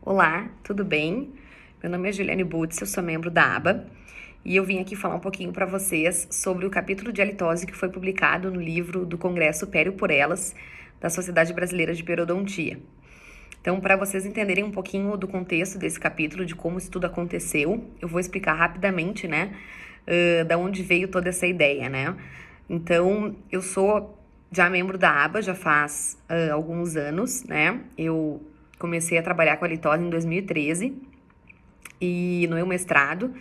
Olá, tudo bem? Meu nome é Juliane Butz, eu sou membro da ABA e eu vim aqui falar um pouquinho para vocês sobre o capítulo de halitose que foi publicado no livro do Congresso Pério por Elas, da Sociedade Brasileira de Periodontia. Então, para vocês entenderem um pouquinho do contexto desse capítulo, de como isso tudo aconteceu, eu vou explicar rapidamente, da onde veio toda essa ideia, né? Então, eu sou já membro da ABA, já faz alguns anos, né? Eu comecei a trabalhar com a halitose em 2013 e no meu mestrado.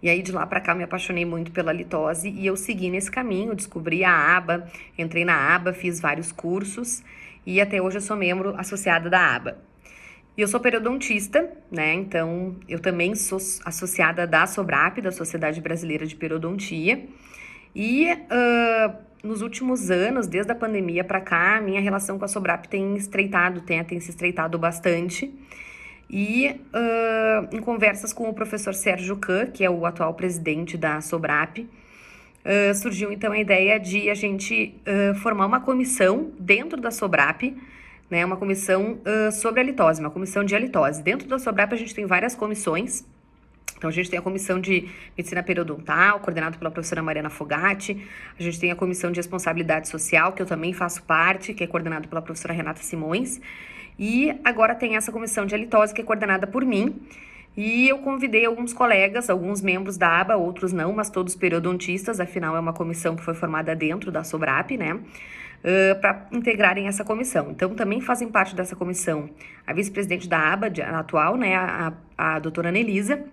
E aí, de lá para cá, me apaixonei muito pela halitose e eu segui nesse caminho, descobri a ABA, entrei na ABA, fiz vários cursos e até hoje eu sou membro associada da ABA. E eu sou periodontista, né? Então, eu também sou associada da SOBRAP, da Sociedade Brasileira de Periodontia. E nos últimos anos, desde a pandemia para cá, minha relação com a SOBRAP tem se estreitado bastante. E em conversas com o professor Sérgio Kahn, que é o atual presidente da SOBRAP, surgiu então a ideia de a gente formar uma comissão dentro da SOBRAP, né, uma comissão sobre halitose, uma comissão de halitose. Dentro da SOBRAP a gente tem várias comissões. Então, a gente tem a comissão de medicina periodontal, coordenada pela professora Mariana Fogatti. A gente tem a comissão de responsabilidade social, que eu também faço parte, que é coordenada pela professora Renata Simões. E agora tem essa comissão de halitose, que é coordenada por mim. E eu convidei alguns colegas, alguns membros da ABA, outros não, mas todos periodontistas, afinal é uma comissão que foi formada dentro da SOBRAP, né? Para integrarem essa comissão. Então, também fazem parte dessa comissão a vice-presidente da ABA atual, né, a doutora Anelisa,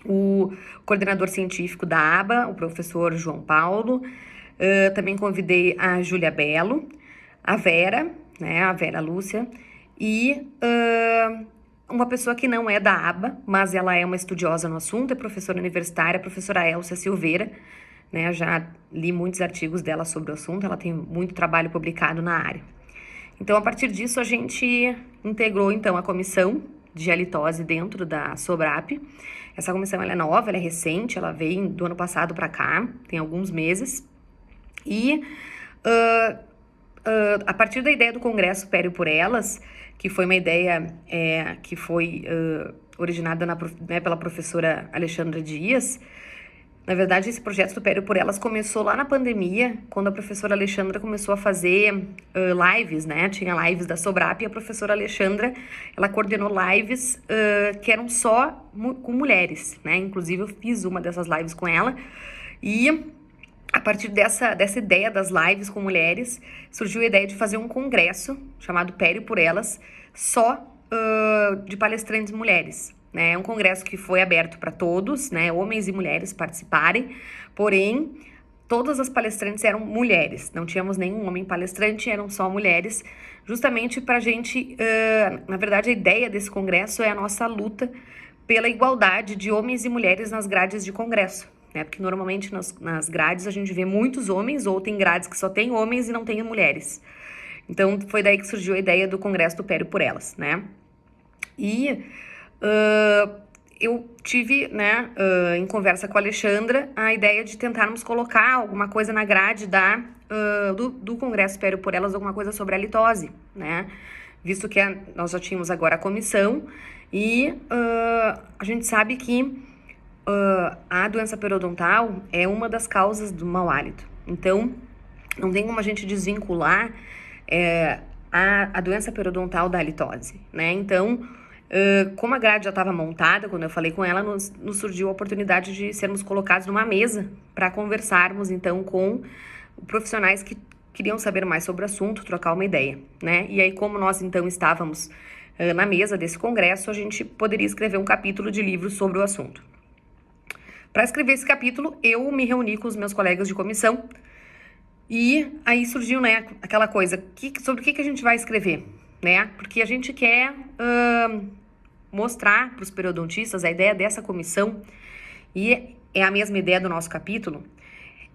o coordenador científico da ABA, o professor João Paulo, também convidei a Júlia Belo, a Vera, né, a Vera Lúcia, e uma pessoa que não é da ABA, mas ela é uma estudiosa no assunto, é professora universitária, a professora Elcia Silveira, né, eu já li muitos artigos dela sobre o assunto, ela tem muito trabalho publicado na área. Então, a partir disso, a gente integrou, então, a comissão de halitose dentro da SOBRAP. Essa comissão, ela é nova, ela é recente, ela veio do ano passado para cá, tem alguns meses. E a partir da ideia do Congresso Pério por Elas, que foi uma ideia que foi originada pela professora Alexandra Dias. Na verdade, esse projeto do Pério por Elas começou lá na pandemia, quando a professora Alexandra começou a fazer lives, né? Tinha lives da SOBRAP e a professora Alexandra, ela coordenou lives que eram só com mulheres, né? Inclusive, eu fiz uma dessas lives com ela. E a partir dessa ideia das lives com mulheres, surgiu a ideia de fazer um congresso chamado Pério por Elas, só de palestrantes mulheres. É um congresso que foi aberto para todos, né, homens e mulheres participarem, porém, todas as palestrantes eram mulheres, não tínhamos nenhum homem palestrante, eram só mulheres, justamente para a gente, na verdade, a ideia desse congresso é a nossa luta pela igualdade de homens e mulheres nas grades de congresso, né, porque normalmente nas grades a gente vê muitos homens, ou tem grades que só tem homens e não tem mulheres. Então, foi daí que surgiu a ideia do Congresso do Pério por Elas, né, e eu tive, né, em conversa com a Alexandra, a ideia de tentarmos colocar alguma coisa na grade do Congresso Pério por Elas, alguma coisa sobre a halitose, né, visto que nós já tínhamos agora a comissão e a gente sabe que a doença periodontal é uma das causas do mau hálito. Então, não tem como a gente desvincular a doença periodontal da halitose, né, então... como a grade já estava montada, quando eu falei com ela, nos surgiu a oportunidade de sermos colocados numa mesa para conversarmos, então, com profissionais que queriam saber mais sobre o assunto, trocar uma ideia, né? E aí, como nós, então, estávamos na mesa desse congresso, a gente poderia escrever um capítulo de livro sobre o assunto. Para escrever esse capítulo, eu me reuni com os meus colegas de comissão e aí surgiu, né, aquela coisa, sobre o que a gente vai escrever, né? Porque a gente quer... mostrar para os periodontistas a ideia dessa comissão, e é a mesma ideia do nosso capítulo,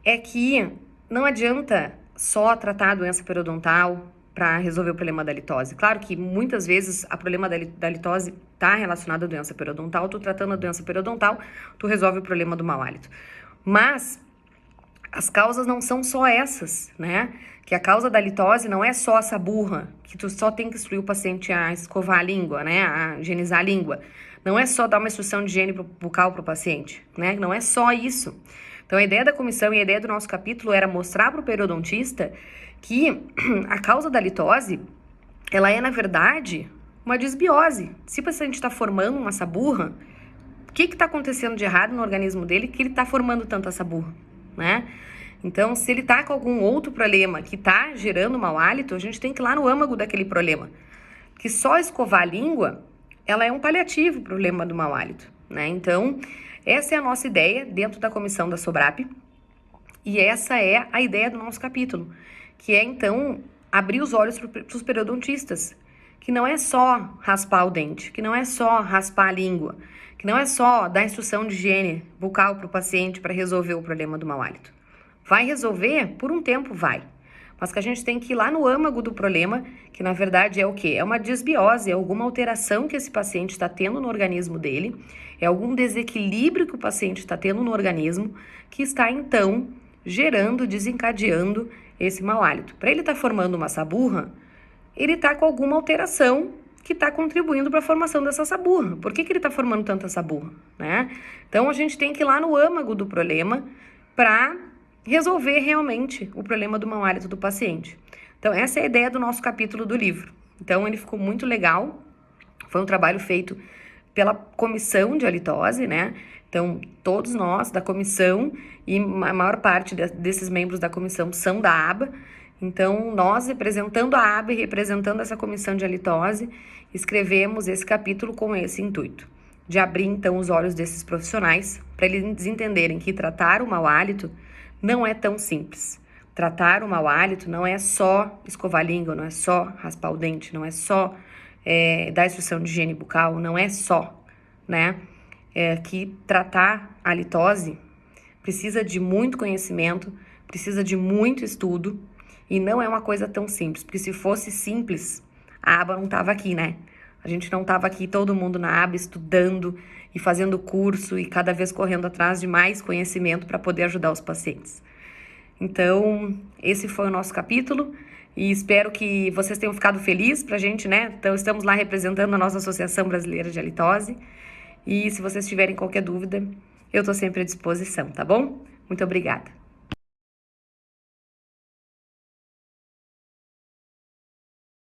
é que não adianta só tratar a doença periodontal para resolver o problema da halitose. Claro que muitas vezes o problema da halitose está relacionado à doença periodontal, tu tratando a doença periodontal, tu resolve o problema do mau hálito. Mas as causas não são só essas, né? Que a causa da litose não é só essa burra, que tu só tem que instruir o paciente a escovar a língua, né? A higienizar a língua. Não é só dar uma instrução de higiene bucal para o paciente, né? Não é só isso. Então, a ideia da comissão e a ideia do nosso capítulo era mostrar para o periodontista que a causa da litose, ela é, na verdade, uma disbiose. Se o paciente está formando uma saburra, o que está acontecendo de errado no organismo dele que ele está formando tanto essa burra, né? Então, se ele está com algum outro problema que está gerando mau hálito, a gente tem que ir lá no âmago daquele problema. Que só escovar a língua, ela é um paliativo para o problema do mau hálito, né? Então, essa é a nossa ideia dentro da comissão da SOBRAP e essa é a ideia do nosso capítulo, que é, então, abrir os olhos para os periodontistas, que não é só raspar o dente, que não é só raspar a língua, que não é só dar instrução de higiene bucal para o paciente para resolver o problema do mau hálito. Vai resolver? Por um tempo vai. Mas que a gente tem que ir lá no âmago do problema, que na verdade é o quê? É uma disbiose, é alguma alteração que esse paciente está tendo no organismo dele, é algum desequilíbrio que o paciente está tendo no organismo, que está então gerando, desencadeando esse mau hálito. Para ele estar formando uma saburra, ele está com alguma alteração que está contribuindo para a formação dessa saburra. Por que ele está formando tanta saburra, né? Então, a gente tem que ir lá no âmago do problema para resolver realmente o problema do mau hálito do paciente. Então, essa é a ideia do nosso capítulo do livro. Então, ele ficou muito legal. Foi um trabalho feito pela comissão de halitose, né? Então, todos nós da comissão e a maior parte desses membros da comissão são da aba. Então, nós, representando a aba e representando essa comissão de halitose, escrevemos esse capítulo com esse intuito, de abrir, então, os olhos desses profissionais para eles entenderem que tratar o mau hálito não é tão simples. Tratar o mau hálito não é só escovar a língua, não é só raspar o dente, não é só dar instrução de higiene bucal, não é só, né? Que tratar a halitose precisa de muito conhecimento, precisa de muito estudo, e não é uma coisa tão simples, porque se fosse simples, a aba não estava aqui, né? A gente não estava aqui, todo mundo na aba, estudando e fazendo curso e cada vez correndo atrás de mais conhecimento para poder ajudar os pacientes. Então, esse foi o nosso capítulo e espero que vocês tenham ficado felizes pra gente, né? Então, estamos lá representando a nossa Associação Brasileira de Halitose e se vocês tiverem qualquer dúvida, eu tô sempre à disposição, tá bom? Muito obrigada.